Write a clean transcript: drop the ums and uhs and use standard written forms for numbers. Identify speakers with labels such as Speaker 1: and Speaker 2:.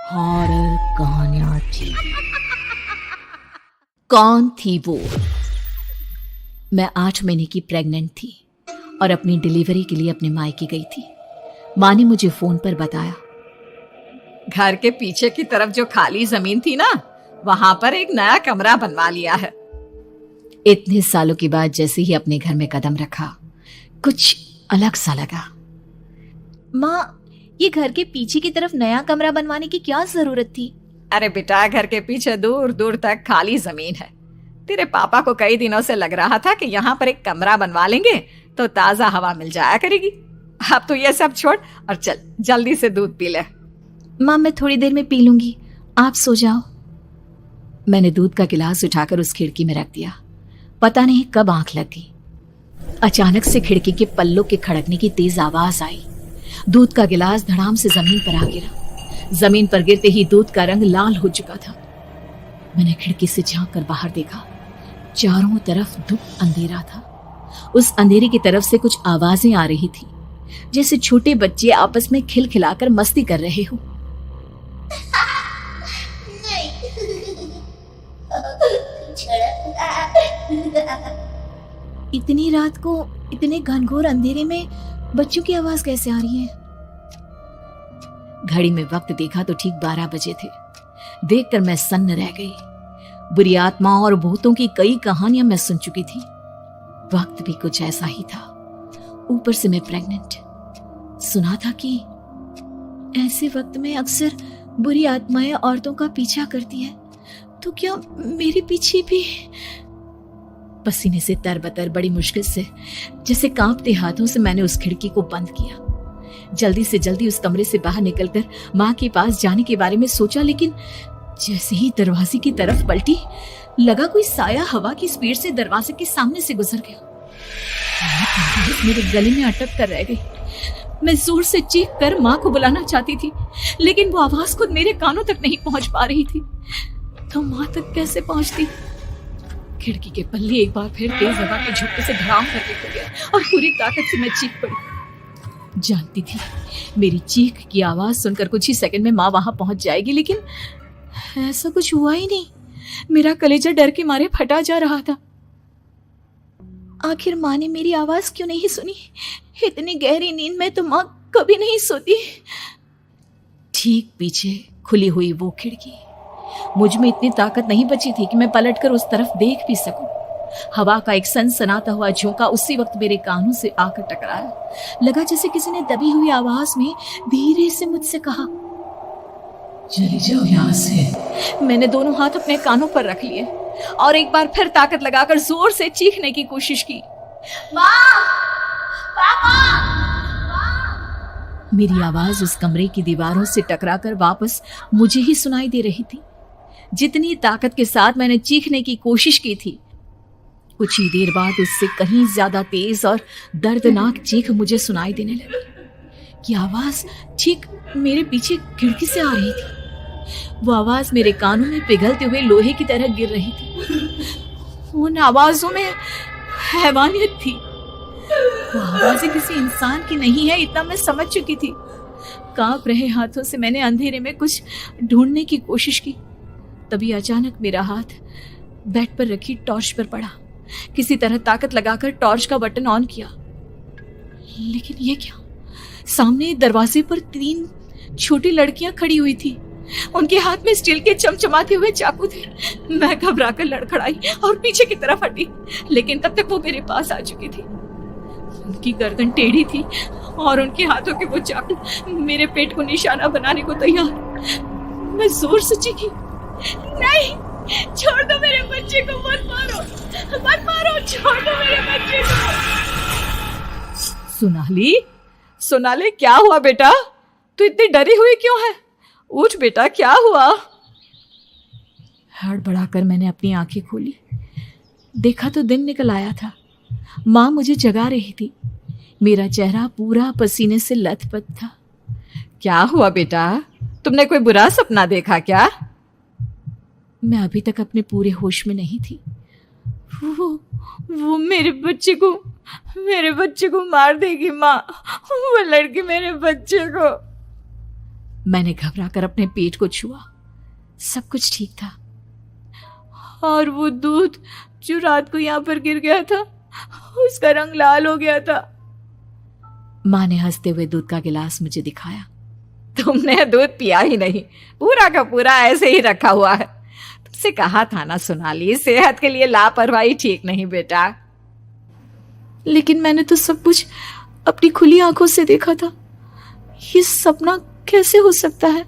Speaker 1: Horror कहानियां थी। कौन थी वो? मैं 8 महीने की प्रेग्नेंट थी और अपनी डिलीवरी के लिए अपने मायके गई थी। माँ ने मुझे फोन पर बताया,
Speaker 2: घर के पीछे की तरफ जो खाली जमीन थी ना, वहां पर एक नया कमरा बनवा लिया है।
Speaker 1: इतने सालों के बाद जैसे ही अपने घर में कदम रखा, कुछ अलग सा लगा।
Speaker 3: माँ, ये घर के पीछे की तरफ नया कमरा बनवाने की क्या जरूरत थी?
Speaker 2: अरे बेटा, घर के पीछे दूर दूर तक खाली जमीन है। तेरे पापा को कई दिनों से लग रहा था कि यहाँ पर एक कमरा बनवा लेंगे तो ताजा हवा मिल जाया करेगी। अब तो ये सब छोड़ और चल जल्दी से दूध पी ले।
Speaker 3: माँ, मैं थोड़ी देर में पी लूंगी, आप सो जाओ।
Speaker 1: मैंने दूध का गिलास उठाकर उस खिड़की में रख दिया। पता नहीं कब आंख लगी, अचानक से खिड़की के पल्लों के खड़कने की तेज आवाज आई। दूध का गिलास धड़ाम से जमीन पर आ गिरा। जमीन पर गिरते ही दूध का रंग लाल हो चुका था। मैंने खिड़की से झांक कर बाहर देखा। चारों तरफ धूप अंधेरा था। उस अंधेरे की तरफ से कुछ आवाजें आ रही थी, जैसे छोटे बच्चे आपस में खिलखिलाकर मस्ती कर रहे हो।
Speaker 3: इतनी रात को इतने घनघोर अंधेरे में बच्चों की आवाज कैसे आ रही है?
Speaker 1: घड़ी में वक्त देखा तो ठीक 12 बजे थे। देखकर मैं सन्न रह गई। बुरी आत्माओं और भूतों की कई कहानियां मैं सुन चुकी थी। वक्त भी कुछ ऐसा ही था। ऊपर से मैं प्रेग्नेंट। सुना था कि ऐसे वक्त में अक्सर बुरी आत्माएं औरतों का पीछा करती है, तो क्या मेरे पीछे भी? पसीने से तरबतर बड़ी मुश्किल से, जैसे कांपते हाथों से मैंने उस खिड़की को बंद किया। जल्दी से जल्दी उस कमरे से बाहर निकलकर माँ के पास जाने के बारे में सोचा, लेकिन जैसे ही दरवाजे की तरफ पलटी, लगा कोई साया हवा की स्पीड से दरवाजे के सामने से गुजर गया। मेरे गले में अटक कर रह गई। मैं जोर से चीख कर माँ को बुलाना चाहती थी, लेकिन वो आवाज खुद मेरे कानों तक नहीं पहुंच पा रही थी। तो माँ तक कैसे पहुंचती? खिड़की के पल्ले एक बार फिर तेज हवा के झोंके से धड़ाम करके खुल गया और पूरी ताकत से मैं चीख पड़ी। जानती थी मेरी चीख की आवाज सुनकर कुछ ही सेकंड में माँ वहां पहुंच जाएगी, लेकिन ऐसा कुछ हुआ ही नहीं। मेरा कलेजा डर के मारे फटा जा रहा था।
Speaker 3: आखिर माँ ने मेरी आवाज क्यों नहीं सुनी? इतनी गहरी नींद में तो माँ कभी नहीं सोती।
Speaker 1: ठीक पीछे खुली हुई वो खिड़की। मुझ में इतनी ताकत नहीं बची थी कि मैं पलटकर उस तरफ देख भी सकूं। हवा का एक सनसनाता हुआ झोंका उसी वक्त मेरे कानों से आकर टकराया। लगा जैसे किसी ने दबी हुई आवाज में धीरे से मुझसे कहा, चली जाओ यहाँ से। मैंने दोनों हाथ अपने कानों पर रख लिए और एक बार फिर ताकत लगाकर जोर से चीखने की कोशिश की।
Speaker 3: माँ! पापा!
Speaker 1: मेरी आवाज उस कमरे की दीवारों से टकराकर वापस मुझे ही सुनाई दे रही थी। जितनी ताकत के साथ मैंने चीखने की कोशिश की थी, कुछ ही देर बाद उससे कहीं ज्यादा तेज और दर्दनाक चीख मुझे सुनाई देने लगी। कि आवाज ठीक मेरे पीछे खिड़की से आ रही थी। वो आवाज मेरे कानों में पिघलते हुए लोहे की तरह गिर रही थी। उन आवाजों में हैवानियत थी। वो आवाजें किसी इंसान की नहीं है, इतना मैं समझ चुकी थी। कांप रहे हाथों से मैंने अंधेरे में कुछ ढूंढने की कोशिश की। तभी अचानक मेरा हाथ बेड पर रखी टॉर्च पर पड़ा। किसी तरह ताकत लगाकर टॉर्च का बटन ऑन किया, लेकिन ये क्या? सामने दरवाजे पर 3 छोटी लड़कियां खड़ी हुई थी। उनके हाथ में स्टील के चमचमाते हुए चाकू थे। मैं घबराकर लड़खड़ाई और पीछे की तरफ हटी, लेकिन तब तक वो मेरे पास आ चुकी थी। उनकी गर्दन टेढ़ी थी और उनके हाथों के वो चाकू मेरे पेट को निशाना बनाने को तैयार। मैं जोर से चीखी, नहीं, छोड़ दो मेरे बच्चे को, मत मारो, मत मारो, छोड़ दो मेरे बच्चे को।
Speaker 2: सोनाली, सोनाली, क्या हुआ बेटा? तू इतनी डरी हुई क्यों है? उठ बेटा, क्या हुआ?
Speaker 1: हड़बड़ाकर मैंने अपनी आंखें खोली। देखा तो दिन निकल आया था। माँ मुझे जगा रही थी। मेरा चेहरा पूरा पसीने से लथपथ था।
Speaker 2: क्या हुआ बेटा? तुमने कोई बुरा सपना देखा क्या?
Speaker 1: मैं अभी तक अपने पूरे होश में नहीं थी।
Speaker 2: वो मेरे बच्चे को मार देगी माँ। वो लड़की मेरे बच्चे को।
Speaker 1: मैंने घबराकर अपने पेट को छुआ। सब कुछ ठीक था। और वो दूध जो रात को यहां पर गिर गया था, उसका रंग लाल हो गया था। माँ ने हंसते हुए दूध का गिलास मुझे दिखाया।
Speaker 2: तुमने दूध पिया ही नहीं, पूरा का पूरा ऐसे ही रखा हुआ है। तुमसे कहा था ना सोनाली, सेहत के लिए लापरवाही ठीक नहीं बेटा।
Speaker 1: लेकिन मैंने तो सब कुछ अपनी खुली आंखों से देखा था। ये सपना कैसे हो सकता है?